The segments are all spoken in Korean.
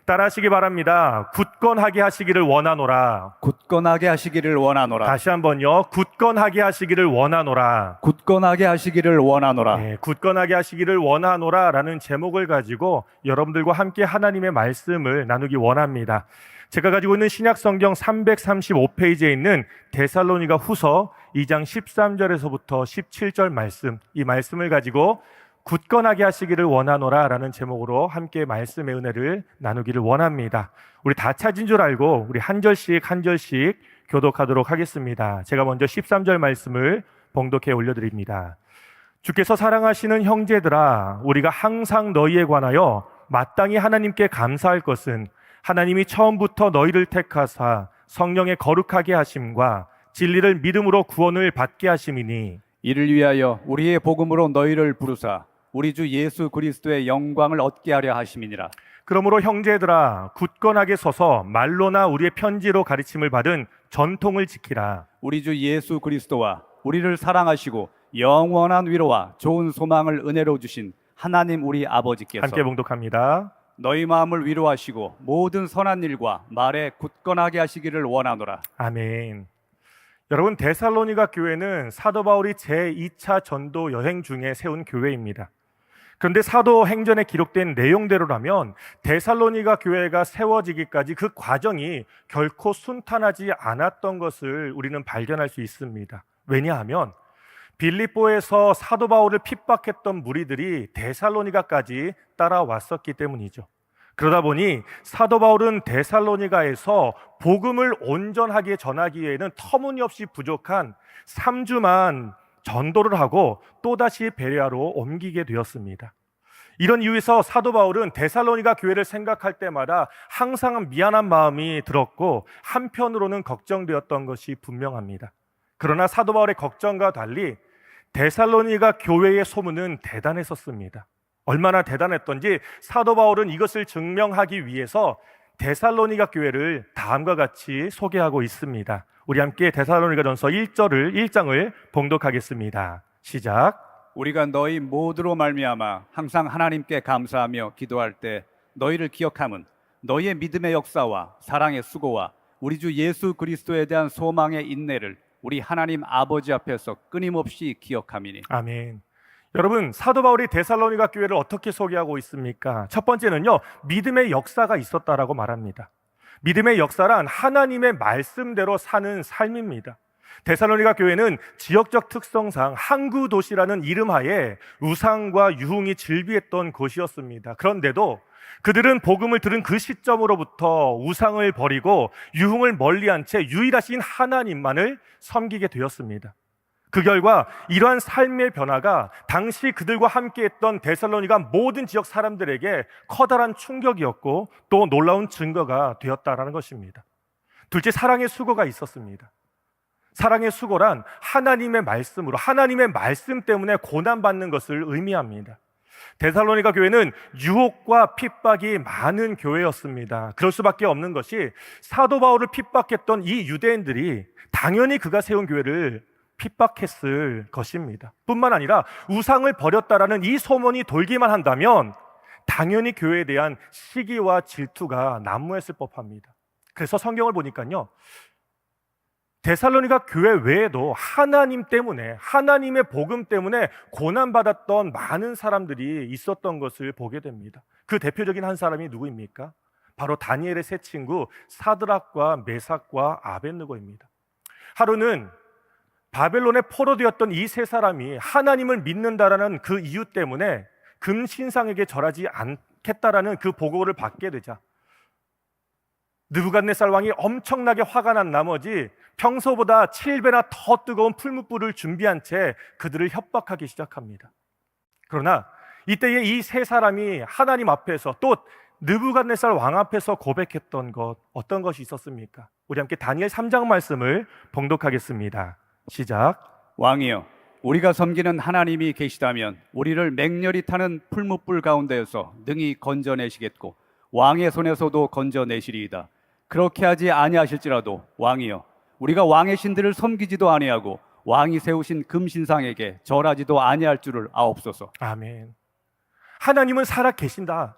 따라하시기 바랍니다. 굳건하게 하시기를 원하노라. 굳건하게 하시기를 원하노라. 다시 한번요. 굳건하게 하시기를 원하노라. 굳건하게 하시기를 원하노라. 네, 굳건하게 하시기를 원하노라 라는 제목을 가지고 여러분들과 함께 하나님의 말씀을 나누기 원합니다. 제가 가지고 있는 신약성경 335페이지에 있는 데살로니가 후서 2장 13절에서부터 17절 말씀, 이 말씀을 가지고 굳건하게 하시기를 원하노라 라는 제목으로 함께 말씀의 은혜를 나누기를 원합니다. 우리 다 찾은 줄 알고 우리 한 절씩 한 절씩 교독하도록 하겠습니다. 제가 먼저 13절 말씀을 봉독해 올려드립니다. 주께서 사랑하시는 형제들아, 우리가 항상 너희에 관하여 마땅히 하나님께 감사할 것은 하나님이 처음부터 너희를 택하사 성령의 거룩하게 하심과 진리를 믿음으로 구원을 받게 하심이니, 이를 위하여 우리의 복음으로 너희를 부르사 우리 주 예수 그리스도의 영광을 얻게 하려 하심이니라. 그러므로 형제들아, 굳건하게 서서 말로나 우리의 편지로 가르침을 받은 전통을 지키라. 우리 주 예수 그리스도와 우리를 사랑하시고 영원한 위로와 좋은 소망을 은혜로 주신 하나님 우리 아버지께서 함께 봉독합니다. 너희 마음을 위로하시고 모든 선한 일과 말에 굳건하게 하시기를 원하노라. 아멘. 여러분, 데살로니가 교회는 사도 바울이 제2차 전도 여행 중에 세운 교회입니다. 그런데 사도행전에 기록된 내용대로라면 데살로니가 교회가 세워지기까지 그 과정이 결코 순탄하지 않았던 것을 우리는 발견할 수 있습니다. 왜냐하면 빌립보에서 사도 바울을 핍박했던 무리들이 데살로니가까지 따라왔었기 때문이죠. 그러다 보니 사도 바울은 데살로니가에서 복음을 온전하게 전하기 위해는 터무니없이 부족한 3주만 전도를 하고 또다시 베레아로 옮기게 되었습니다. 이런 이유에서 사도 바울은 데살로니가 교회를 생각할 때마다 항상 미안한 마음이 들었고 한편으로는 걱정되었던 것이 분명합니다. 그러나 사도 바울의 걱정과 달리 데살로니가 교회의 소문은 대단했었습니다. 얼마나 대단했던지 사도 바울은 이것을 증명하기 위해서 데살로니가 교회를 다음과 같이 소개하고 있습니다. 우리 함께 데살로니가전서 1장을 봉독하겠습니다. 시작. 우리가 너희 모두로 말미암아 항상 하나님께 감사하며 기도할 때 너희를 기억함은 너희의 믿음의 역사와 사랑의 수고와 우리 주 예수 그리스도에 대한 소망의 인내를 우리 하나님 아버지 앞에서 끊임없이 기억함이니. 아멘. 여러분, 사도 바울이 데살로니가 교회를 어떻게 소개하고 있습니까? 첫 번째는요, 믿음의 역사가 있었다라고 말합니다. 믿음의 역사란 하나님의 말씀대로 사는 삶입니다. 데살로니가 교회는 지역적 특성상 항구 도시라는 이름하에 우상과 유흥이 즐비했던 곳이었습니다. 그런데도 그들은 복음을 들은 그 시점으로부터 우상을 버리고 유흥을 멀리한 채 유일하신 하나님만을 섬기게 되었습니다. 그 결과 이러한 삶의 변화가 당시 그들과 함께했던 데살로니가 모든 지역 사람들에게 커다란 충격이었고 또 놀라운 증거가 되었다라는 것입니다. 둘째, 사랑의 수고가 있었습니다. 사랑의 수고란 하나님의 말씀으로, 하나님의 말씀 때문에 고난받는 것을 의미합니다. 데살로니가 교회는 유혹과 핍박이 많은 교회였습니다. 그럴 수밖에 없는 것이 사도 바울을 핍박했던 이 유대인들이 당연히 그가 세운 교회를 핍박했을 것입니다. 뿐만 아니라 우상을 버렸다라는 이 소문이 돌기만 한다면 당연히 교회에 대한 시기와 질투가 난무했을 법합니다. 그래서 성경을 보니까요, 데살로니가 교회 외에도 하나님 때문에, 하나님의 복음 때문에 고난받았던 많은 사람들이 있었던 것을 보게 됩니다. 그 대표적인 한 사람이 누구입니까? 바로 다니엘의 세 친구 사드락과 메삭과 아벳느고입니다. 하루는 바벨론에 포로되었던 이 세 사람이 하나님을 믿는다라는 그 이유 때문에 금신상에게 절하지 않겠다라는 그 보고를 받게 되자 느부갓네살 왕이 엄청나게 화가 난 나머지 평소보다 7배나 더 뜨거운 풀무불을 준비한 채 그들을 협박하기 시작합니다. 그러나 이때에 이 세 사람이 하나님 앞에서 또 느부갓네살 왕 앞에서 고백했던 것, 어떤 것이 있었습니까? 우리 함께 다니엘 3장 말씀을 봉독하겠습니다. 시작. 왕이여, 우리가 섬기는 하나님이 계시다면 우리를 맹렬히 타는 풀무불 가운데에서 능히 건져내시겠고 왕의 손에서도 건져내시리이다. 그렇게 하지 아니하실지라도 왕이여, 우리가 왕의 신들을 섬기지도 아니하고 왕이 세우신 금신상에게 절하지도 아니할 줄을 아옵소서. 아멘. 하나님은 살아 계신다.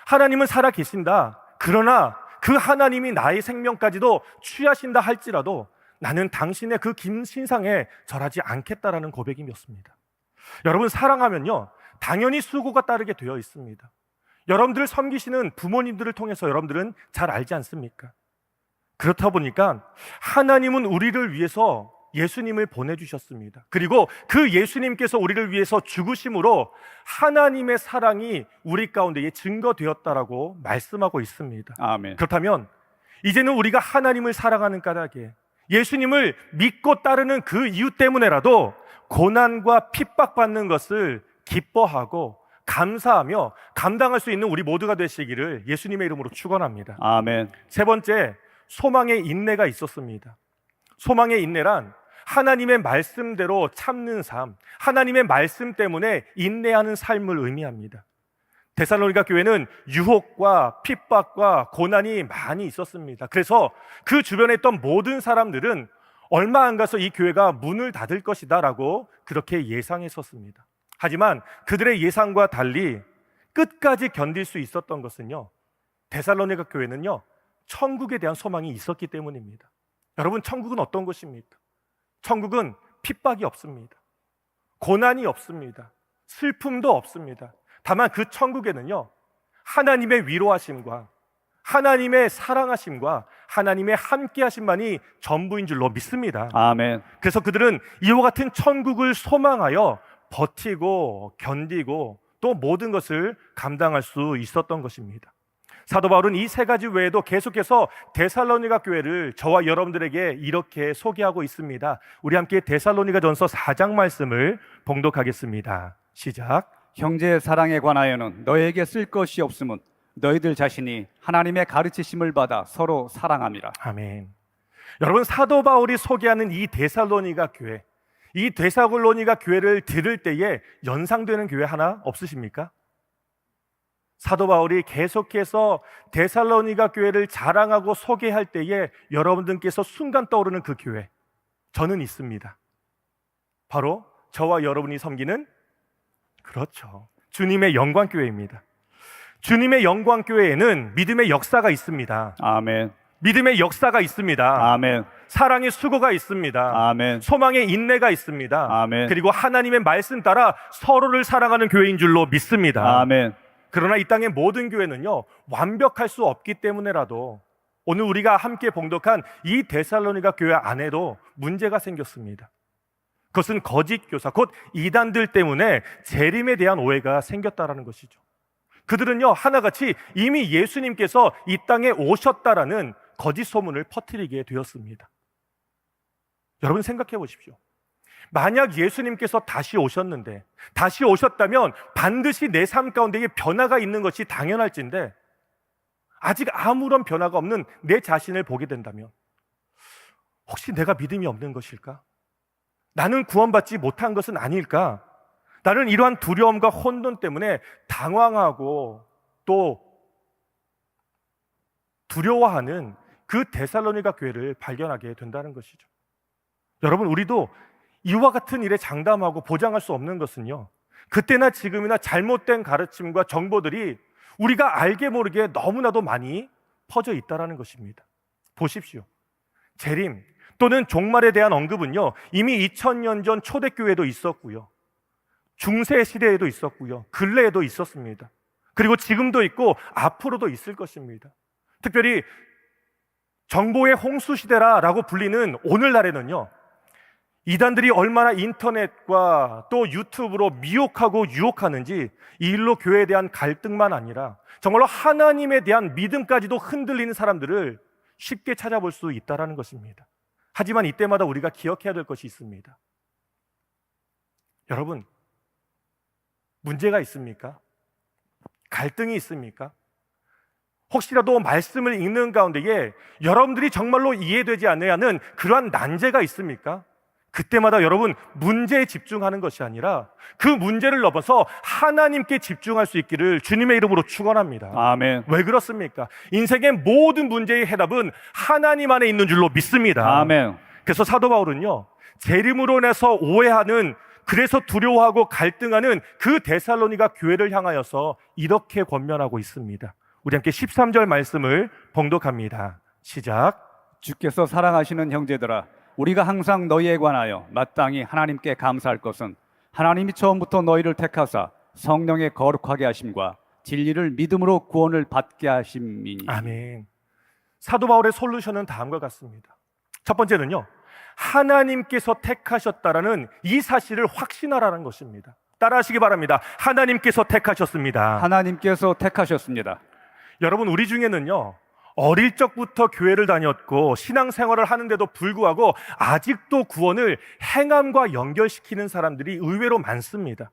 하나님은 살아 계신다. 그러나 그 하나님이 나의 생명까지도 취하신다 할지라도 나는 당신의 그 신상에 절하지 않겠다라는 고백이었습니다. 여러분, 사랑하면요, 당연히 수고가 따르게 되어 있습니다. 여러분들을 섬기시는 부모님들을 통해서 여러분들은 잘 알지 않습니까? 그렇다 보니까 하나님은 우리를 위해서 예수님을 보내주셨습니다. 그리고 그 예수님께서 우리를 위해서 죽으심으로 하나님의 사랑이 우리 가운데에 증거되었다라고 말씀하고 있습니다. 아멘. 그렇다면 이제는 우리가 하나님을 사랑하는 까닭에 예수님을 믿고 따르는 그 이유 때문에라도 고난과 핍박받는 것을 기뻐하고 감사하며 감당할 수 있는 우리 모두가 되시기를 예수님의 이름으로 축원합니다. 아멘. 세 번째, 소망의 인내가 있었습니다. 소망의 인내란 하나님의 말씀대로 참는 삶, 하나님의 말씀 때문에 인내하는 삶을 의미합니다. 데살로니가 교회는 유혹과 핍박과 고난이 많이 있었습니다. 그래서 그 주변에 있던 모든 사람들은 얼마 안 가서 이 교회가 문을 닫을 것이다 라고 그렇게 예상했었습니다. 하지만 그들의 예상과 달리 끝까지 견딜 수 있었던 것은요, 데살로니가 교회는요, 천국에 대한 소망이 있었기 때문입니다. 여러분, 천국은 어떤 곳입니까? 천국은 핍박이 없습니다. 고난이 없습니다. 슬픔도 없습니다. 다만 그 천국에는요, 하나님의 위로하심과 하나님의 사랑하심과 하나님의 함께하심만이 전부인 줄로 믿습니다. 아멘. 그래서 그들은 이와 같은 천국을 소망하여 버티고 견디고 또 모든 것을 감당할 수 있었던 것입니다. 사도 바울은 이 세 가지 외에도 계속해서 데살로니가 교회를 저와 여러분들에게 이렇게 소개하고 있습니다. 우리 함께 데살로니가전서 4장 말씀을 봉독하겠습니다. 시작. 형제의 사랑에 관하여는 너에게 쓸 것이 없음은 너희들 자신이 하나님의 가르치심을 받아 서로 사랑함이라. 아멘. 여러분, 사도 바울이 소개하는 이 데살로니가 교회, 이 데살로니가 교회를 들을 때에 연상되는 교회 하나 없으십니까? 사도 바울이 계속해서 데살로니가 교회를 자랑하고 소개할 때에 여러분들께서 순간 떠오르는 그 교회, 저는 있습니다. 바로 저와 여러분이 섬기는, 그렇죠, 주님의 영광교회입니다. 주님의 영광교회에는 믿음의 역사가 있습니다. 아멘. 믿음의 역사가 있습니다. 아멘. 사랑의 수고가 있습니다. 아멘. 소망의 인내가 있습니다. 아멘. 그리고 하나님의 말씀 따라 서로를 사랑하는 교회인 줄로 믿습니다. 아멘. 그러나 이 땅의 모든 교회는요, 완벽할 수 없기 때문에라도 오늘 우리가 함께 봉독한 이 데살로니가 교회 안에도 문제가 생겼습니다. 그것은 거짓 교사, 곧 이단들 때문에 재림에 대한 오해가 생겼다라는 것이죠. 그들은요, 하나같이 이미 예수님께서 이 땅에 오셨다라는 거짓 소문을 퍼뜨리게 되었습니다. 여러분, 생각해 보십시오. 만약 예수님께서 다시 오셨는데, 다시 오셨다면 반드시 내 삶 가운데에 변화가 있는 것이 당연할진데, 아직 아무런 변화가 없는 내 자신을 보게 된다면 혹시 내가 믿음이 없는 것일까? 나는 구원받지 못한 것은 아닐까? 나는 이러한 두려움과 혼돈 때문에 당황하고 또 두려워하는 그 데살로니가 교회를 발견하게 된다는 것이죠. 여러분, 우리도 이와 같은 일에 장담하고 보장할 수 없는 것은요, 그때나 지금이나 잘못된 가르침과 정보들이 우리가 알게 모르게 너무나도 많이 퍼져 있다는 것입니다. 보십시오. 재림 또는 종말에 대한 언급은요, 이미 2000년 전 초대교회도 있었고요, 중세 시대에도 있었고요, 근래에도 있었습니다. 그리고 지금도 있고 앞으로도 있을 것입니다. 특별히 정보의 홍수 시대라고 불리는 오늘날에는요, 이단들이 얼마나 인터넷과 또 유튜브로 미혹하고 유혹하는지 이 일로 교회에 대한 갈등만 아니라 정말로 하나님에 대한 믿음까지도 흔들리는 사람들을 쉽게 찾아볼 수 있다는 것입니다. 하지만 이때마다 우리가 기억해야 될 것이 있습니다. 여러분, 문제가 있습니까? 갈등이 있습니까? 혹시라도 말씀을 읽는 가운데에 여러분들이 정말로 이해되지 않는 그러한 난제가 있습니까? 그때마다 여러분, 문제에 집중하는 것이 아니라 그 문제를 넘어서 하나님께 집중할 수 있기를 주님의 이름으로 축원합니다. 아멘. 왜 그렇습니까? 인생의 모든 문제의 해답은 하나님 안에 있는 줄로 믿습니다. 아멘. 그래서 사도 바울은요, 재림으로 인해서 오해하는, 그래서 두려워하고 갈등하는 그 데살로니가 교회를 향하여서 이렇게 권면하고 있습니다. 우리 함께 13절 말씀을 봉독합니다. 시작. 주께서 사랑하시는 형제들아, 우리가 항상 너희에 관하여 마땅히 하나님께 감사할 것은 하나님이 처음부터 너희를 택하사 성령의 거룩하게 하심과 진리를 믿음으로 구원을 받게 하심이니. 아멘. 사도 바울의 솔루션은 다음과 같습니다. 첫 번째는요, 하나님께서 택하셨다라는 이 사실을 확신하라는 것입니다. 따라하시기 바랍니다. 하나님께서 택하셨습니다. 하나님께서 택하셨습니다. 여러분, 우리 중에는요, 어릴 적부터 교회를 다녔고 신앙생활을 하는데도 불구하고 아직도 구원을 행함과 연결시키는 사람들이 의외로 많습니다.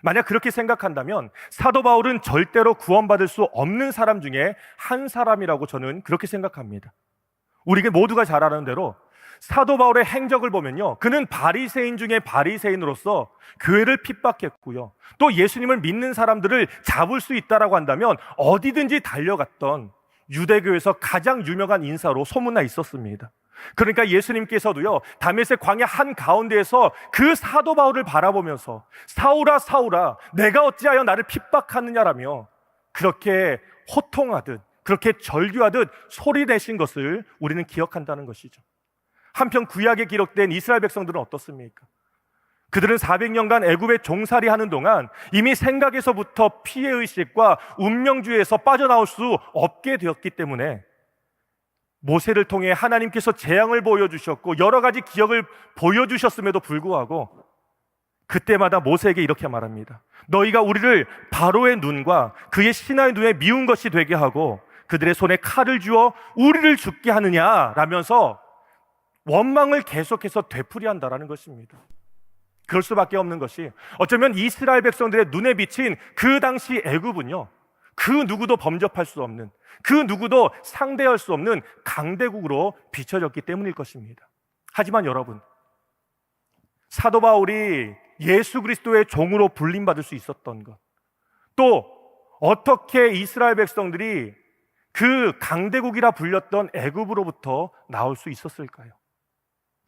만약 그렇게 생각한다면 사도 바울은 절대로 구원받을 수 없는 사람 중에 한 사람이라고 저는 그렇게 생각합니다. 우리 모두가 잘 아는 대로 사도 바울의 행적을 보면요, 그는 바리새인 중에 바리새인으로서 교회를 핍박했고요, 또 예수님을 믿는 사람들을 잡을 수 있다라고 한다면 어디든지 달려갔던 유대교에서 가장 유명한 인사로 소문나 있었습니다. 그러니까 예수님께서도요, 다메섹 광야 한가운데에서 그 사도 바울을 바라보면서 사울아 사울아 내가 어찌하여 나를 핍박하느냐라며 그렇게 호통하듯 그렇게 절규하듯 소리내신 것을 우리는 기억한다는 것이죠. 한편 구약에 기록된 이스라엘 백성들은 어떻습니까? 그들은 400년간 애굽에 종살이 하는 동안 이미 생각에서부터 피해의식과 운명주의에서 빠져나올 수 없게 되었기 때문에 모세를 통해 하나님께서 재앙을 보여주셨고 여러 가지 기억을 보여주셨음에도 불구하고 그때마다 모세에게 이렇게 말합니다. 너희가 우리를 바로의 눈과 그의 신하의 눈에 미운 것이 되게 하고 그들의 손에 칼을 쥐어 우리를 죽게 하느냐라면서 원망을 계속해서 되풀이한다라는 것입니다. 그럴 수밖에 없는 것이 어쩌면 이스라엘 백성들의 눈에 비친 그 당시 애굽은요, 그 누구도 범접할 수 없는, 그 누구도 상대할 수 없는 강대국으로 비춰졌기 때문일 것입니다. 하지만 여러분, 사도 바울이 예수 그리스도의 종으로 불림받을 수 있었던 것, 또 어떻게 이스라엘 백성들이 그 강대국이라 불렸던 애굽으로부터 나올 수 있었을까요?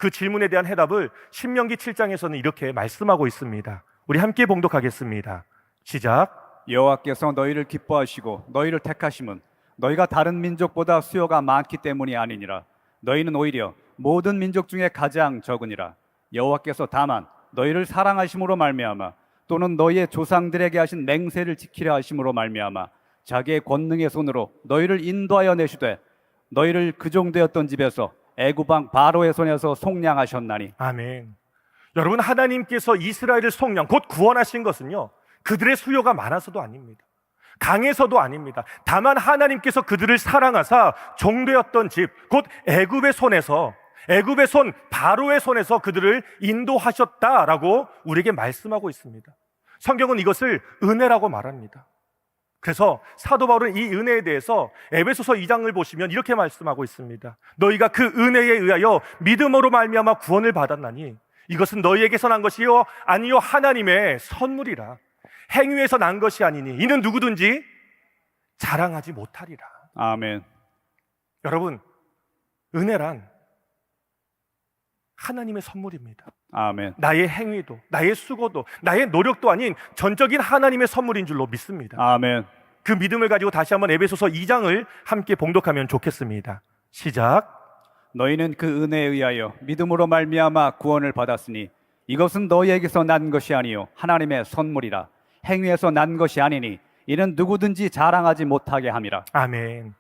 그 질문에 대한 해답을 신명기 7장에서는 이렇게 말씀하고 있습니다. 우리 함께 봉독하겠습니다. 시작. 여호와께서 너희를 기뻐하시고 너희를 택하심은 너희가 다른 민족보다 수요가 많기 때문이 아니니라. 너희는 오히려 모든 민족 중에 가장 적으니라. 여호와께서 다만 너희를 사랑하심으로 말미암아 또는 너희의 조상들에게 하신 맹세를 지키려 하심으로 말미암아 자기의 권능의 손으로 너희를 인도하여 내시되 너희를 그종되었던 집에서 애굽 왕 바로의 손에서 속량하셨나니. 아멘. 여러분, 하나님께서 이스라엘을 속량, 곧 구원하신 것은요, 그들의 수요가 많아서도 아닙니다. 강해서도 아닙니다. 다만 하나님께서 그들을 사랑하사 종되었던 집, 곧 애굽의 손에서, 애굽의 손 바로의 손에서 그들을 인도하셨다라고 우리에게 말씀하고 있습니다. 성경은 이것을 은혜라고 말합니다. 그래서 사도 바울은 이 은혜에 대해서 에베소서 2장을 보시면 이렇게 말씀하고 있습니다. 너희가 그 은혜에 의하여 믿음으로 말미암아 구원을 받았나니 이것은 너희에게서 난 것이요 아니요 하나님의 선물이라. 행위에서 난 것이 아니니 이는 누구든지 자랑하지 못하리라. 아멘. 여러분, 은혜란 하나님의 선물입니다. 아멘. 나의 행위도, 나의 수고도, 나의 노력도 아닌 전적인 하나님의 선물인 줄로 믿습니다. 아멘. 그 믿음을 가지고 다시 한번 에베소서 2장을 함께 봉독하면 좋겠습니다. 시작. 너희는 그 은혜에 의하여 믿음으로 말미암아 구원을 받았으니 이것은 너희에게서 난 것이 아니요 하나님의 선물이라. 행위에서 난 것이 아니니 이는 누구든지 자랑하지 못하게 함이라. 아멘.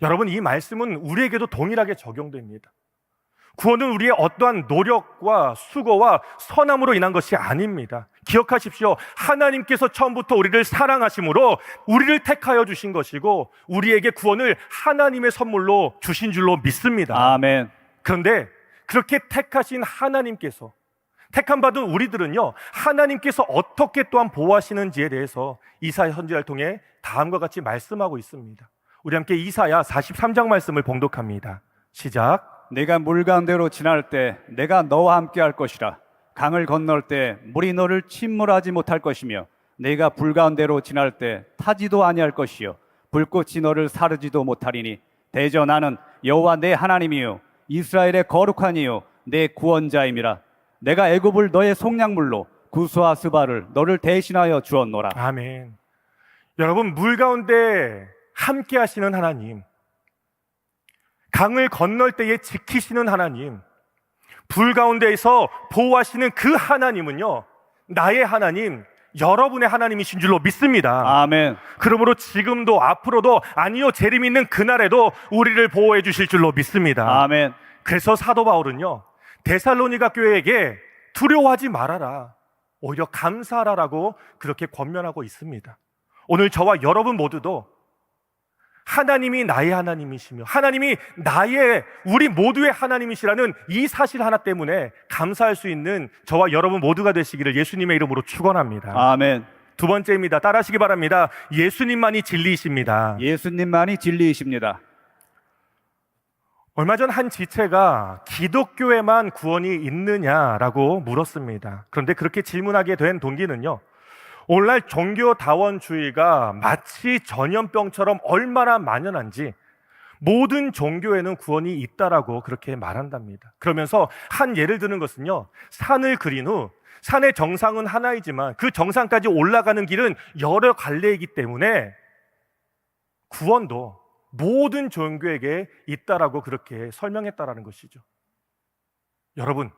여러분, 이 말씀은 우리에게도 동일하게 적용됩니다. 구원은 우리의 어떠한 노력과 수고와 선함으로 인한 것이 아닙니다. 기억하십시오. 하나님께서 처음부터 우리를 사랑하심으로 우리를 택하여 주신 것이고 우리에게 구원을 하나님의 선물로 주신 줄로 믿습니다. 아멘. 그런데 그렇게 택하신 하나님께서, 택함 받은 우리들은요, 하나님께서 어떻게 또한 보호하시는지에 대해서 이사야 선지자를 통해 다음과 같이 말씀하고 있습니다. 우리 함께 이사야 43장 말씀을 봉독합니다. 시작. 내가 물 가운데로 지날 때 내가 너와 함께 할 것이라. 강을 건널 때 물이 너를 침몰하지 못할 것이며 내가 불 가운데로 지날 때 타지도 아니할 것이요 불꽃이 너를 사르지도 못하리니 대저 나는 여호와 내 하나님이요 이스라엘의 거룩한 이요 내 구원자임이라. 내가 애굽을 너의 속량물로 구스와 스바를 너를 대신하여 주었노라. 아멘. 여러분, 물 가운데 함께 하시는 하나님, 강을 건널 때에 지키시는 하나님, 불 가운데에서 보호하시는 그 하나님은요, 나의 하나님, 여러분의 하나님이신 줄로 믿습니다. 아멘. 그러므로 지금도 앞으로도, 아니요, 재림 있는 그날에도 우리를 보호해 주실 줄로 믿습니다. 아멘. 그래서 사도 바울은요, 데살로니가 교회에게 두려워하지 말아라, 오히려 감사하라라고 그렇게 권면하고 있습니다. 오늘 저와 여러분 모두도 하나님이 나의 하나님이시며 하나님이 우리 모두의 하나님이시라는 이 사실 하나 때문에 감사할 수 있는 저와 여러분 모두가 되시기를 예수님의 이름으로 축원합니다. 아멘. 두 번째입니다. 따라하시기 바랍니다. 예수님만이 진리이십니다. 예수님만이 진리이십니다. 얼마 전 한 지체가 기독교에만 구원이 있느냐라고 물었습니다. 그런데 그렇게 질문하게 된 동기는요, 오늘날 종교다원주의가 마치 전염병처럼 얼마나 만연한지 모든 종교에는 구원이 있다라고 그렇게 말한답니다. 그러면서 한 예를 드는 것은요, 산을 그린 후 산의 정상은 하나이지만 그 정상까지 올라가는 길은 여러 갈래이기 때문에 구원도 모든 종교에게 있다라고 그렇게 설명했다라는 것이죠. 여러분,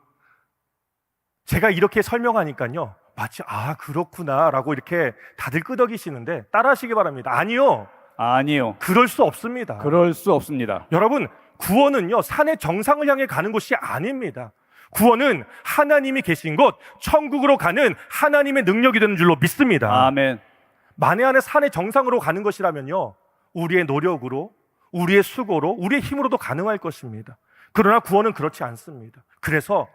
제가 이렇게 설명하니까요, 마치 그렇구나라고 이렇게 다들 끄덕이시는데 따라하시기 바랍니다. 아니요, 아니요. 그럴 수 없습니다. 그럴 수 없습니다. 여러분, 구원은요, 산의 정상을 향해 가는 것이 아닙니다. 구원은 하나님이 계신 곳, 천국으로 가는 하나님의 능력이 되는 줄로 믿습니다. 아멘. 만에 하나 산의 정상으로 가는 것이라면요, 우리의 노력으로, 우리의 수고로, 우리의 힘으로도 가능할 것입니다. 그러나 구원은 그렇지 않습니다. 그래서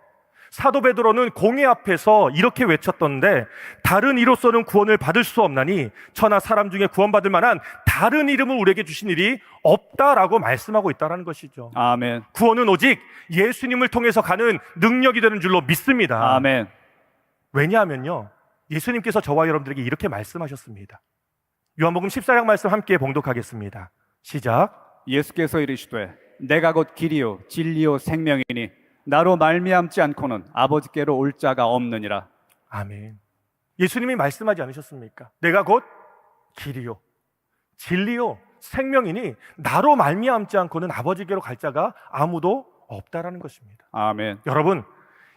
사도 베드로는 공회 앞에서 이렇게 외쳤던데, 다른 이로서는 구원을 받을 수 없나니 천하 사람 중에 구원받을 만한 다른 이름을 우리에게 주신 일이 없다라고 말씀하고 있다는 것이죠. 아멘. 구원은 오직 예수님을 통해서 가는 능력이 되는 줄로 믿습니다. 아멘. 왜냐하면요, 예수님께서 저와 여러분들에게 이렇게 말씀하셨습니다. 요한복음 14장 말씀 함께 봉독하겠습니다. 시작. 예수께서 이르시되 내가 곧 길이요 진리요 생명이니 나로 말미암지 않고는 아버지께로 올 자가 없느니라. 아멘. 예수님이 말씀하지 않으셨습니까? 내가 곧 길이요 진리요 생명이니 나로 말미암지 않고는 아버지께로 갈 자가 아무도 없다라는 것입니다. 아멘. 여러분,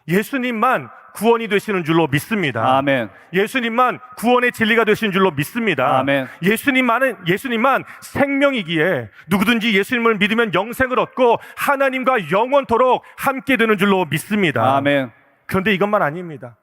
예수님만 구원이 되시는 줄로 믿습니다. 아멘. 예수님만 구원의 진리가 되시는 줄로 믿습니다. 아멘. 예수님만 생명이기에 누구든지 예수님을 믿으면 영생을 얻고 하나님과 영원토록 함께 되는 줄로 믿습니다. 아멘. 그런데 이것만 아닙니다.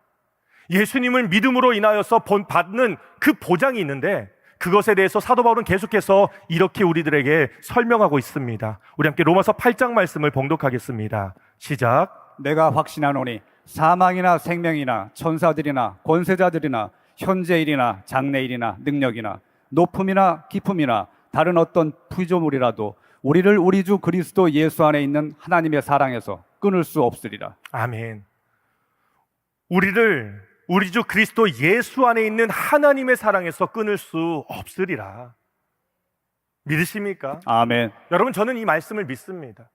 예수님을 믿음으로 인하여서 받는 그 보장이 있는데, 그것에 대해서 사도 바울은 계속해서 이렇게 우리들에게 설명하고 있습니다. 우리 함께 로마서 8장 말씀을 봉독하겠습니다. 시작. 내가 확신하노니 사망이나 생명이나 천사들이나 권세자들이나 현재일이나 장래일이나 능력이나 높음이나 깊음이나 다른 어떤 피조물이라도 우리를 우리 주 그리스도 예수 안에 있는 하나님의 사랑에서 끊을 수 없으리라. 아멘. 우리를 우리 주 그리스도 예수 안에 있는 하나님의 사랑에서 끊을 수 없으리라. 믿으십니까? 아멘. 여러분, 저는 이 말씀을 믿습니다.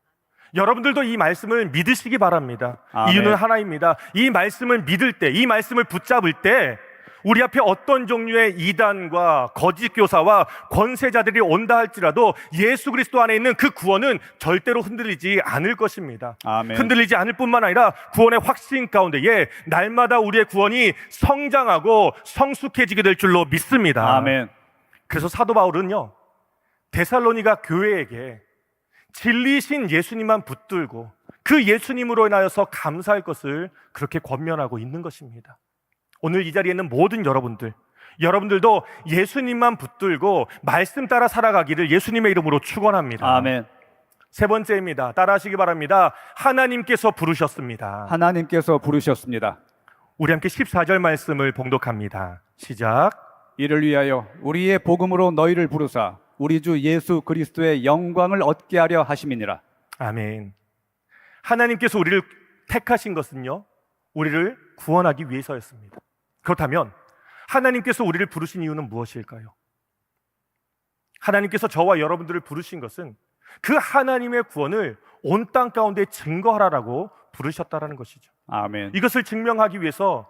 여러분들도 이 말씀을 믿으시기 바랍니다. 아멘. 이유는 하나입니다. 이 말씀을 믿을 때, 이 말씀을 붙잡을 때 우리 앞에 어떤 종류의 이단과 거짓 교사와 권세자들이 온다 할지라도 예수 그리스도 안에 있는 그 구원은 절대로 흔들리지 않을 것입니다. 아멘. 흔들리지 않을 뿐만 아니라 구원의 확신 가운데에 날마다 우리의 구원이 성장하고 성숙해지게 될 줄로 믿습니다. 아멘. 그래서 사도 바울은요, 데살로니가 교회에게 진리이신 예수님만 붙들고 그 예수님으로 인하여서 감사할 것을 그렇게 권면하고 있는 것입니다. 오늘 이 자리에 있는 모든 여러분들도 예수님만 붙들고 말씀 따라 살아가기를 예수님의 이름으로 축원합니다. 아멘. 세 번째입니다. 따라하시기 바랍니다. 하나님께서 부르셨습니다. 하나님께서 부르셨습니다. 우리 함께 14절 말씀을 봉독합니다. 시작. 이를 위하여 우리의 복음으로 너희를 부르사 우리 주 예수 그리스도의 영광을 얻게 하려 하심이니라. 아멘. 하나님께서 우리를 택하신 것은요, 우리를 구원하기 위해서였습니다. 그렇다면 하나님께서 우리를 부르신 이유는 무엇일까요? 하나님께서 저와 여러분들을 부르신 것은 그 하나님의 구원을 온 땅 가운데 증거하라라고 부르셨다라는 것이죠. 아멘. 이것을 증명하기 위해서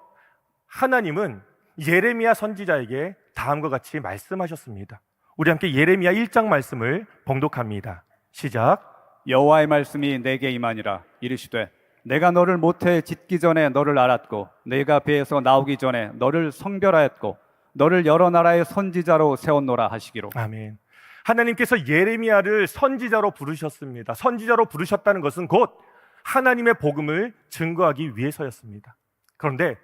하나님은 예레미야 선지자에게 다음과 같이 말씀하셨습니다. 우리 함께 예레미야 1장 말씀을 봉독합니다. 시작. 여호와의 말씀이 내게 임하니라. 이르시되 내가 너를 모태에 짓기 전에 너를 알았고 내가 배에서 나오기 전에 너를 성별하였고 너를 여러 나라의 선지자로 세웠노라 하시기로. 아멘. 하나님께서 예레미야를 선지자로 부르셨습니다. 선지자로 부르셨다는 것은 곧 하나님의 복음을 증거하기 위해서였습니다. 그런데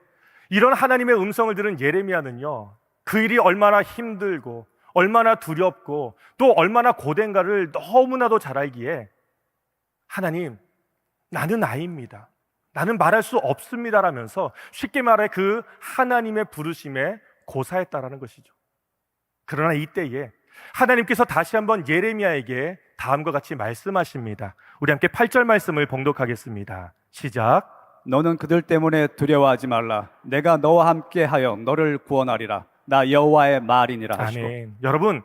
이런 하나님의 음성을 들은 예레미야는요, 그 일이 얼마나 힘들고 얼마나 두렵고 또 얼마나 고된가를 너무나도 잘 알기에 하나님, 나는 아이입니다. 나는 말할 수 없습니다라면서 쉽게 말해 그 하나님의 부르심에 고사했다라는 것이죠. 그러나 이때에 하나님께서 다시 한번 예레미야에게 다음과 같이 말씀하십니다. 우리 함께 8절 말씀을 봉독하겠습니다. 시작. 너는 그들 때문에 두려워하지 말라. 내가 너와 함께 하여 너를 구원하리라. 나 여호와의 말이니라 하시고. 아멘. 여러분,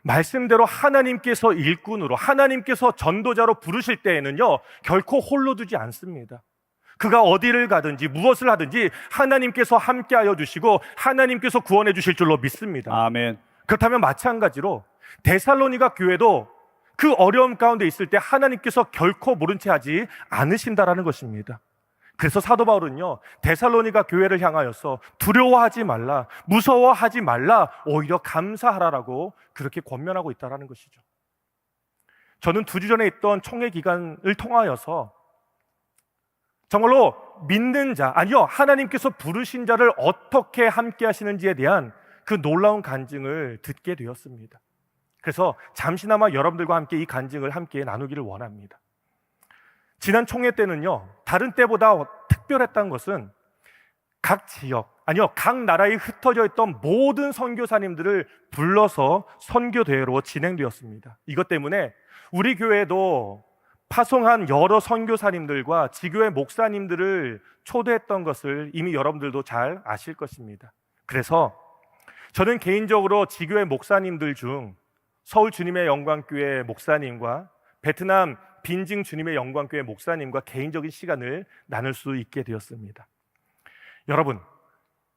말씀대로 하나님께서 일꾼으로, 하나님께서 전도자로 부르실 때에는요, 결코 홀로 두지 않습니다. 그가 어디를 가든지 무엇을 하든지 하나님께서 함께하여 주시고 하나님께서 구원해 주실 줄로 믿습니다. 아멘. 그렇다면 마찬가지로 데살로니가 교회도 그 어려움 가운데 있을 때 하나님께서 결코 모른 채 하지 않으신다라는 것입니다. 그래서 사도 바울은요, 데살로니가 교회를 향하여서 두려워하지 말라, 무서워하지 말라, 오히려 감사하라라고 그렇게 권면하고 있다는 것이죠. 저는 2주 전에 있던 총회 기간을 통하여서 정말로 믿는 자, 아니요, 하나님께서 부르신 자를 어떻게 함께 하시는지에 대한 그 놀라운 간증을 듣게 되었습니다. 그래서 잠시나마 여러분들과 함께 이 간증을 함께 나누기를 원합니다. 지난 총회 때는요, 다른 때보다 특별했던 것은 각 지역, 아니요, 각 나라에 흩어져 있던 모든 선교사님들을 불러서 선교대회로 진행되었습니다. 이것 때문에 우리 교회도 파송한 여러 선교사님들과 지교회 목사님들을 초대했던 것을 이미 여러분들도 잘 아실 것입니다. 그래서 저는 개인적으로 지교회 목사님들 중 서울 주님의 영광교회 목사님과 베트남 빈징 주님의 영광교회 목사님과 개인적인 시간을 나눌 수 있게 되었습니다. 여러분,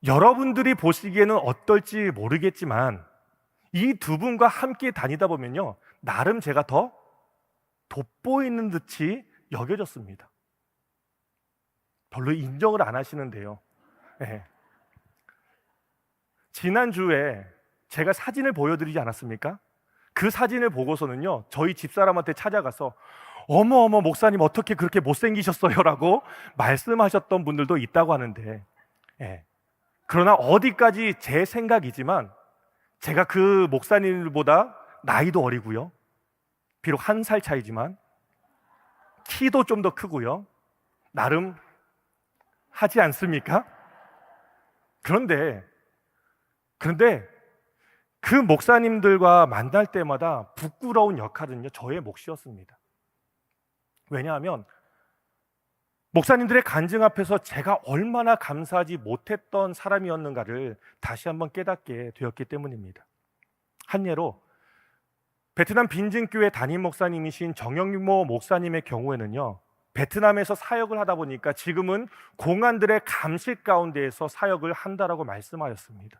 여러분들이 보시기에는 어떨지 모르겠지만 이 두 분과 함께 다니다 보면요, 나름 제가 더 돋보이는 듯이 여겨졌습니다. 별로 인정을 안 하시는데요. 네. 지난주에 제가 사진을 보여드리지 않았습니까? 그 사진을 보고서는요, 저희 집사람한테 찾아가서 어머 목사님 어떻게 그렇게 못생기셨어요? 라고 말씀하셨던 분들도 있다고 하는데, 예. 그러나 어디까지 제 생각이지만 제가 그 목사님보다 나이도 어리고요, 비록 1살 차이지만 키도 좀 더 크고요, 나름 하지 않습니까? 그런데 그 목사님들과 만날 때마다 부끄러운 역할은요, 저의 몫이었습니다. 왜냐하면 목사님들의 간증 앞에서 제가 얼마나 감사하지 못했던 사람이었는가를 다시 한번 깨닫게 되었기 때문입니다. 한 예로 베트남 빈증교회 담임 목사님이신 정영모 목사님의 경우에는요, 베트남에서 사역을 하다 보니까 지금은 공안들의 감식 가운데에서 사역을 한다라고 말씀하였습니다.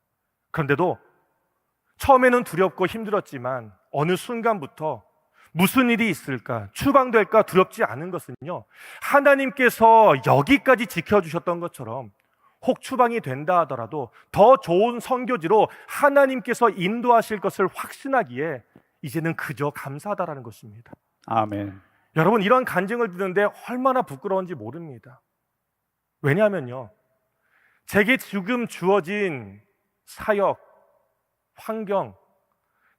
그런데도 처음에는 두렵고 힘들었지만 어느 순간부터 무슨 일이 있을까, 추방될까 두렵지 않은 것은요, 하나님께서 여기까지 지켜주셨던 것처럼 혹 추방이 된다 하더라도 더 좋은 선교지로 하나님께서 인도하실 것을 확신하기에 이제는 그저 감사하다라는 것입니다. 아멘. 여러분, 이런 간증을 듣는데 얼마나 부끄러운지 모릅니다. 왜냐하면요, 제게 지금 주어진 사역, 환경,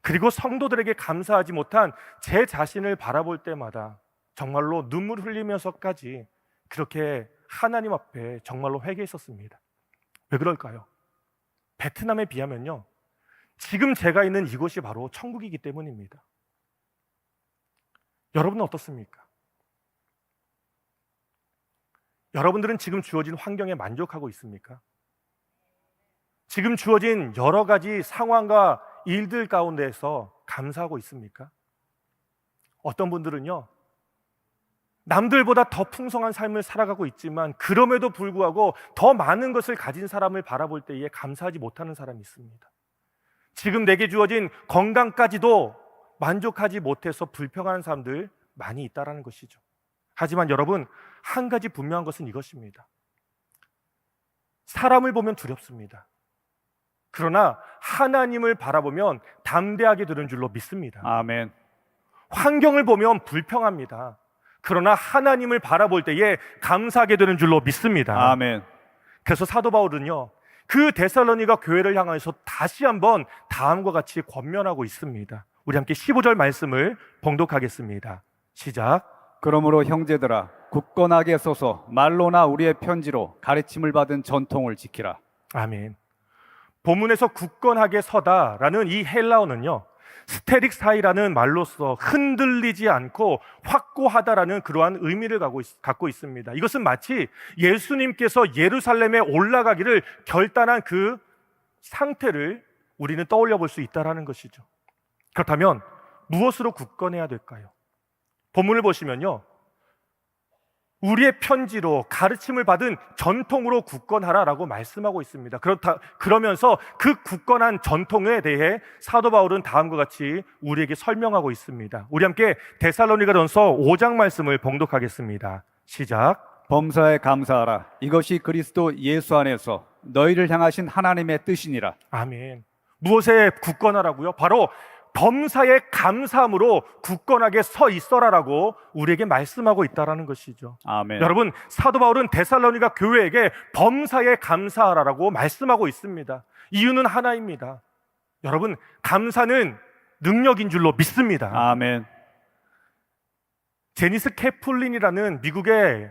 그리고 성도들에게 감사하지 못한 제 자신을 바라볼 때마다 정말로 눈물 흘리면서까지 그렇게 하나님 앞에 정말로 회개했었습니다. 왜 그럴까요? 베트남에 비하면요, 지금 제가 있는 이곳이 바로 천국이기 때문입니다. 여러분은 어떻습니까? 여러분들은 지금 주어진 환경에 만족하고 있습니까? 지금 주어진 여러 가지 상황과 일들 가운데에서 감사하고 있습니까? 어떤 분들은요, 남들보다 더 풍성한 삶을 살아가고 있지만 그럼에도 불구하고 더 많은 것을 가진 사람을 바라볼 때에 감사하지 못하는 사람이 있습니다. 지금 내게 주어진 건강까지도 만족하지 못해서 불평하는 사람들 많이 있다라는 것이죠. 하지만 여러분, 한 가지 분명한 것은 이것입니다. 사람을 보면 두렵습니다. 그러나 하나님을 바라보면 담대하게 되는 줄로 믿습니다. 아멘. 환경을 보면 불평합니다. 그러나 하나님을 바라볼 때에 감사하게 되는 줄로 믿습니다. 아멘. 그래서 사도 바울은요, 그 데살로니가 교회를 향해서 다시 한번 다음과 같이 권면하고 있습니다. 우리 함께 15절 말씀을 봉독하겠습니다. 시작. 그러므로 형제들아, 굳건하게 서서 말로나 우리의 편지로 가르침을 받은 전통을 지키라. 아멘. 본문에서 굳건하게 서다라는 이 헬라어는요, 스테릭사이라는 말로서 흔들리지 않고 확고하다라는 그러한 의미를 갖고 있습니다. 이것은 마치 예수님께서 예루살렘에 올라가기를 결단한 그 상태를 우리는 떠올려 볼 수 있다는 것이죠. 그렇다면 무엇으로 굳건해야 될까요? 본문을 보시면요, 우리의 편지로 가르침을 받은 전통으로 굳건하라라고 말씀하고 있습니다. 그러면서 그 굳건한 전통에 대해 사도 바울은 다음과 같이 우리에게 설명하고 있습니다. 우리 함께 데살로니가전서 5장 말씀을 봉독하겠습니다. 시작. 범사에 감사하라. 이것이 그리스도 예수 안에서 너희를 향하신 하나님의 뜻이니라. 아멘. 무엇에 굳건하라고요? 바로 범사에 감사함으로 굳건하게 서 있어라라고 우리에게 말씀하고 있다라는 것이죠. 아멘. 여러분, 사도 바울은 데살로니가 교회에게 범사에 감사하라라고 말씀하고 있습니다. 이유는 하나입니다. 여러분, 감사는 능력인 줄로 믿습니다. 아멘. 제니스 캐플린이라는 미국의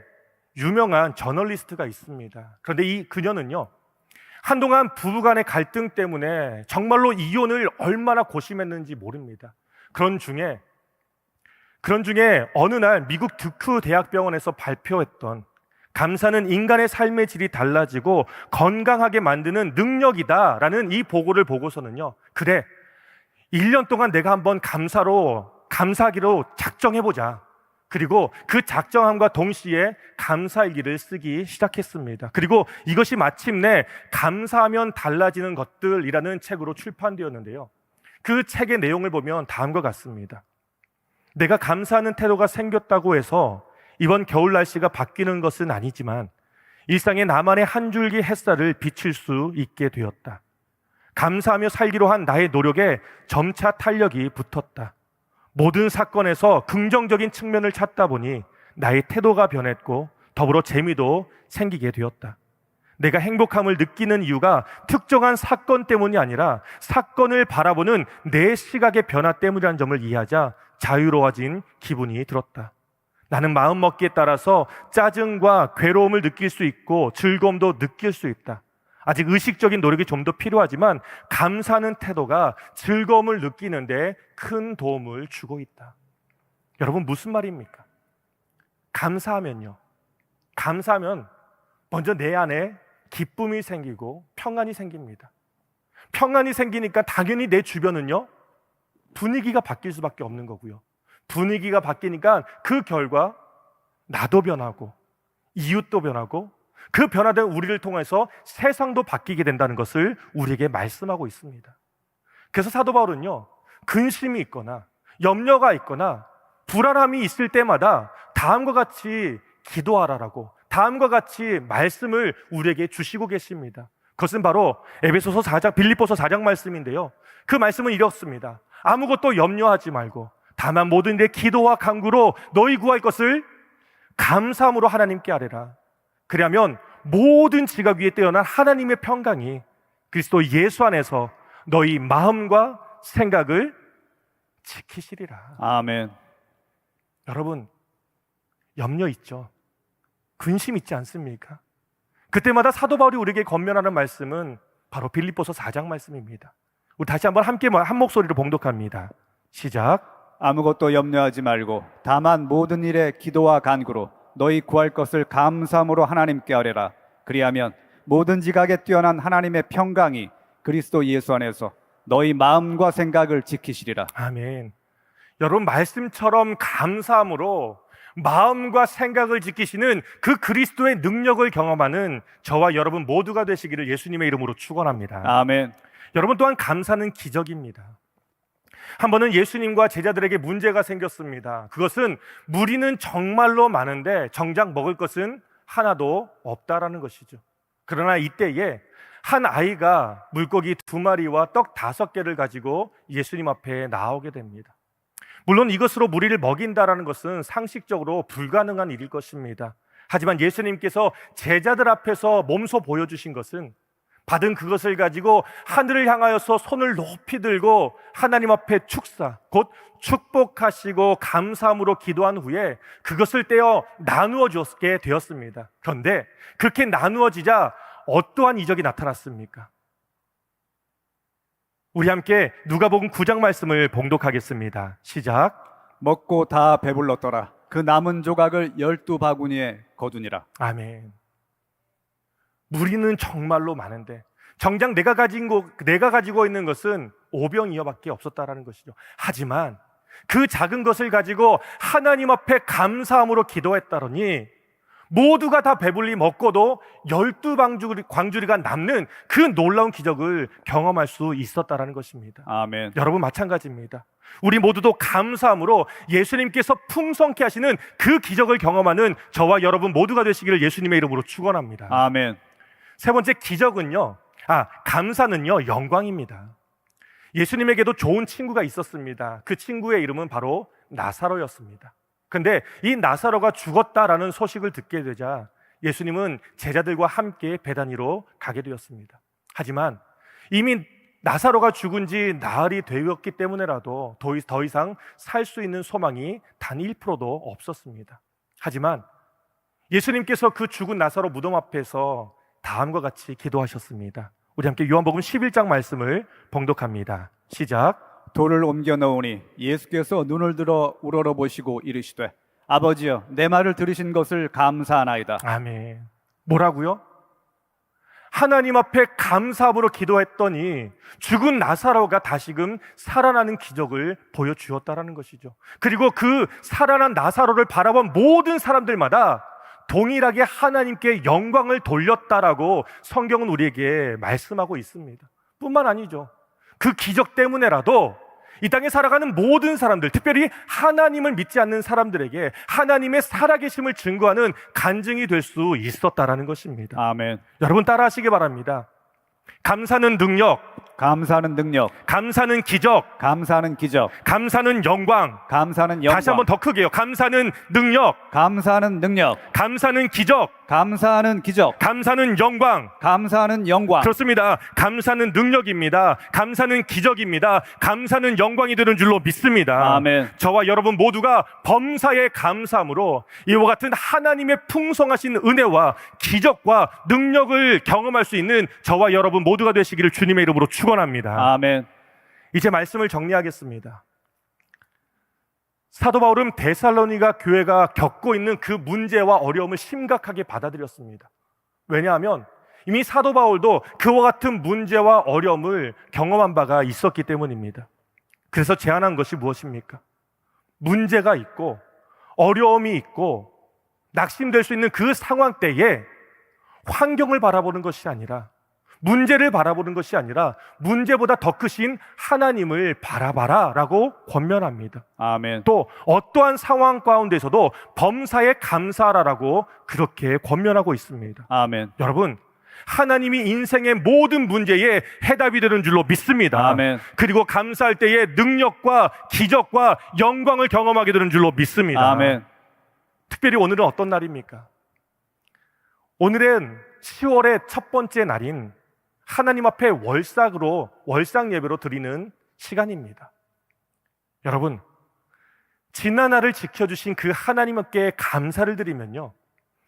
유명한 저널리스트가 있습니다. 그런데 그녀는요, 한동안 부부간의 갈등 때문에 정말로 이혼을 얼마나 고심했는지 모릅니다. 그런 중에 어느 날 미국 듀크 대학병원에서 발표했던 감사는 인간의 삶의 질이 달라지고 건강하게 만드는 능력이다라는 이 보고를 보고서는요, 그래, 1년 동안 내가 한번 감사하기로 작정해보자. 그리고 그 작정함과 동시에 감사일기를 쓰기 시작했습니다. 그리고 이것이 마침내 감사하면 달라지는 것들이라는 책으로 출판되었는데요, 그 책의 내용을 보면 다음과 같습니다. 내가 감사하는 태도가 생겼다고 해서 이번 겨울 날씨가 바뀌는 것은 아니지만 일상에 나만의 한 줄기 햇살을 비칠 수 있게 되었다. 감사하며 살기로 한 나의 노력에 점차 탄력이 붙었다. 모든 사건에서 긍정적인 측면을 찾다 보니 나의 태도가 변했고 더불어 재미도 생기게 되었다. 내가 행복함을 느끼는 이유가 특정한 사건 때문이 아니라 사건을 바라보는 내 시각의 변화 때문이라는 점을 이해하자 자유로워진 기분이 들었다. 나는 마음먹기에 따라서 짜증과 괴로움을 느낄 수 있고 즐거움도 느낄 수 있다. 아직 의식적인 노력이 좀 더 필요하지만 감사하는 태도가 즐거움을 느끼는데 큰 도움을 주고 있다. 여러분, 무슨 말입니까? 감사하면 먼저 내 안에 기쁨이 생기고 평안이 생깁니다. 평안이 생기니까 당연히 내 주변은요, 분위기가 바뀔 수밖에 없는 거고요. 분위기가 바뀌니까 그 결과 나도 변하고 이웃도 변하고 그 변화된 우리를 통해서 세상도 바뀌게 된다는 것을 우리에게 말씀하고 있습니다. 그래서 사도 바울은요, 근심이 있거나 염려가 있거나 불안함이 있을 때마다 다음과 같이 기도하라라고, 다음과 같이 말씀을 우리에게 주시고 계십니다. 그것은 바로 에베소서 4장, 빌립보서 4장 말씀인데요, 그 말씀은 이렇습니다. 아무것도 염려하지 말고 다만 모든 데 기도와 간구로 너희 구할 것을 감사함으로 하나님께 아뢰라. 그러면 모든 지각 위에 뛰어난 하나님의 평강이 그리스도 예수 안에서 너희 마음과 생각을 지키시리라. 아멘. 여러분, 염려 있죠? 근심 있지 않습니까? 그때마다 사도 바울이 우리에게 권면하는 말씀은 바로 빌립보서 4장 말씀입니다. 우리 다시 한번 함께 한 목소리로 봉독합니다. 시작. 아무것도 염려하지 말고 다만 모든 일에 기도와 간구로 너희 구할 것을 감사함으로 하나님께 아뢰라. 그리하면 모든 지각에 뛰어난 하나님의 평강이 그리스도 예수 안에서 너희 마음과 생각을 지키시리라. 아멘. 여러분, 말씀처럼 감사함으로 마음과 생각을 지키시는 그 그리스도의 능력을 경험하는 저와 여러분 모두가 되시기를 예수님의 이름으로 축원합니다. 아멘. 여러분 또한 감사는 기적입니다. 한 번은 예수님과 제자들에게 문제가 생겼습니다. 그것은 무리는 정말로 많은데 정작 먹을 것은 하나도 없다라는 것이죠. 그러나 이때에 한 아이가 물고기 2마리와 떡 5개를 가지고 예수님 앞에 나오게 됩니다. 물론 이것으로 무리를 먹인다라는 것은 상식적으로 불가능한 일일 것입니다. 하지만 예수님께서 제자들 앞에서 몸소 보여주신 것은 받은 그것을 가지고 하늘을 향하여서 손을 높이 들고 하나님 앞에 축사, 곧 축복하시고 감사함으로 기도한 후에 그것을 떼어 나누어 주었게 되었습니다. 그런데 그렇게 나누어지자 어떠한 이적이 나타났습니까? 우리 함께 누가복음 9장 말씀을 봉독하겠습니다. 시작. 먹고 다 배불렀더라. 그 남은 조각을 12바구니에 거두니라. 아멘. 무리는 정말로 많은데 정작 내가 가지고 있는 것은 5병이어밖에 없었다라는 것이죠. 하지만 그 작은 것을 가지고 하나님 앞에 감사함으로 기도했다더니 모두가 다 배불리 먹고도 12광주리가 남는 그 놀라운 기적을 경험할 수 있었다라는 것입니다. 아멘. 여러분 마찬가지입니다. 우리 모두도 감사함으로 예수님께서 풍성케 하시는 그 기적을 경험하는 저와 여러분 모두가 되시기를 예수님의 이름으로 축원합니다. 아멘. 세 번째 기적은요, 감사는요, 영광입니다. 예수님에게도 좋은 친구가 있었습니다. 그 친구의 이름은 바로 나사로였습니다. 근데 이 나사로가 죽었다라는 소식을 듣게 되자 예수님은 제자들과 함께 베다니로 가게 되었습니다. 하지만 이미 나사로가 죽은 지 나흘이 되었기 때문에라도 더 이상 살 수 있는 소망이 단 1%도 없었습니다. 하지만 예수님께서 그 죽은 나사로 무덤 앞에서 다음과 같이 기도하셨습니다. 우리 함께 요한복음 11장 말씀을 봉독합니다. 시작. 돌을 옮겨 넣으니 예수께서 눈을 들어 우러러보시고 이르시되 아버지여 내 말을 들으신 것을 감사하나이다. 아멘. 뭐라고요? 하나님 앞에 감사함으로 기도했더니 죽은 나사로가 다시금 살아나는 기적을 보여주었다라는 것이죠. 그리고 그 살아난 나사로를 바라본 모든 사람들마다 동일하게 하나님께 영광을 돌렸다라고 성경은 우리에게 말씀하고 있습니다. 뿐만 아니죠. 그 기적 때문에라도 이 땅에 살아가는 모든 사람들, 특별히 하나님을 믿지 않는 사람들에게 하나님의 살아계심을 증거하는 간증이 될 수 있었다라는 것입니다. 아멘. 여러분 따라하시기 바랍니다. 감사는 능력, 감사는 능력, 감사는 기적, 감사는 기적, 감사는 영광. 감사는 영광. 다시 한번 더 크게요. 감사는 능력, 감사는 능력, 감사는 기적, 감사는 기적, 감사는 영광. 감사는 영광. 그렇습니다. 감사는 능력입니다. 감사는 기적입니다. 감사는 영광이 되는 줄로 믿습니다. 아멘. 저와 여러분 모두가 범사에 감사함으로 이와 같은 하나님의 풍성하신 은혜와 기적과 능력을 경험할 수 있는 저와 여러분 모두가 되시기를 주님의 이름으로 축원합니다. 아멘. 이제 말씀을 정리하겠습니다. 사도 바울은 데살로니가 교회가 겪고 있는 그 문제와 어려움을 심각하게 받아들였습니다. 왜냐하면 이미 사도 바울도 그와 같은 문제와 어려움을 경험한 바가 있었기 때문입니다. 그래서 제안한 것이 무엇입니까? 문제가 있고 어려움이 있고 낙심될 수 있는 그 상황 때에 환경을 바라보는 것이 아니라, 문제를 바라보는 것이 아니라 문제보다 더 크신 하나님을 바라봐라 라고 권면합니다. 아멘. 또 어떠한 상황 가운데서도 범사에 감사하라라고 그렇게 권면하고 있습니다. 아멘. 여러분, 하나님이 인생의 모든 문제에 해답이 되는 줄로 믿습니다. 아멘. 그리고 감사할 때에 능력과 기적과 영광을 경험하게 되는 줄로 믿습니다. 아멘. 특별히 오늘은 어떤 날입니까? 오늘은 10월의 첫 번째 날인 하나님 앞에 월상 예배로 드리는 시간입니다. 여러분, 지난 날을 지켜주신 그 하나님께 감사를 드리면요,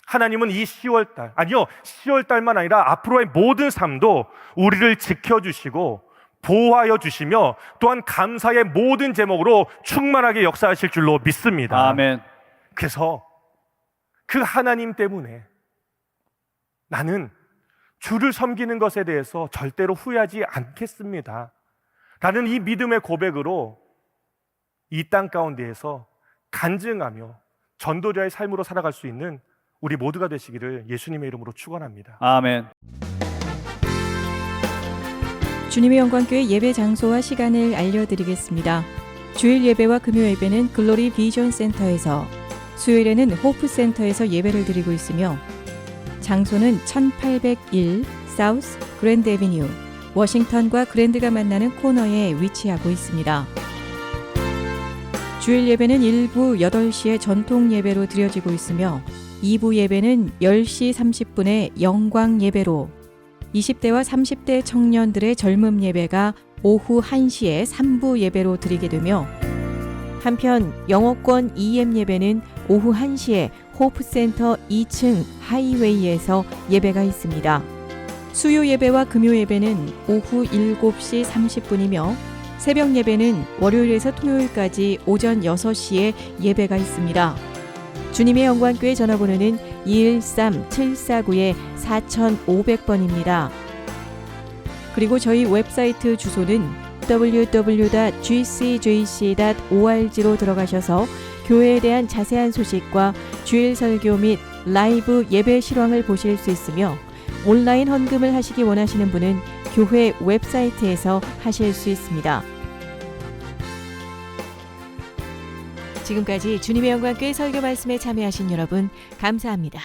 하나님은 이 10월달만 아니라 앞으로의 모든 삶도 우리를 지켜주시고 보호하여 주시며 또한 감사의 모든 제목으로 충만하게 역사하실 줄로 믿습니다. 아멘. 그래서 그 하나님 때문에 나는 주를 섬기는 것에 대해서 절대로 후회하지 않겠습니다 라는 이 믿음의 고백으로 이 땅 가운데에서 간증하며 전도자의 삶으로 살아갈 수 있는 우리 모두가 되시기를 예수님의 이름으로 축원합니다. 아멘. 주님의 영광교회 예배 장소와 시간을 알려드리겠습니다. 주일 예배와 금요 예배는 글로리 비전 센터에서, 수요일에는 호프 센터에서 예배를 드리고 있으며 장소는 1801 사우스 그랜드 애비뉴, 워싱턴과 그랜드가 만나는 코너에 위치하고 있습니다. 주일 예배는 1부 8시에 전통 예배로 드려지고 있으며 2부 예배는 10시 30분에 영광 예배로, 20대와 30대 청년들의 젊음 예배가 오후 1시에 3부 예배로 드리게 되며, 한편 영어권 EM 예배는 오후 1시에 호프센터 2층 하이웨이에서 예배가 있습니다. 수요 예배와 금요 예배는 오후 7시 30분이며 새벽 예배는 월요일에서 토요일까지 오전 6시에 예배가 있습니다. 주님의 영광교회 전화번호는 213-749-4500번입니다. 그리고 저희 웹사이트 주소는 www.gcjc.org로 들어가셔서 교회에 대한 자세한 소식과 주일 설교 및 라이브 예배 실황을 보실 수 있으며, 온라인 헌금을 하시기 원하시는 분은 교회 웹사이트에서 하실 수 있습니다. 지금까지 주님의 영광교회 설교 말씀에 참여하신 여러분 감사합니다.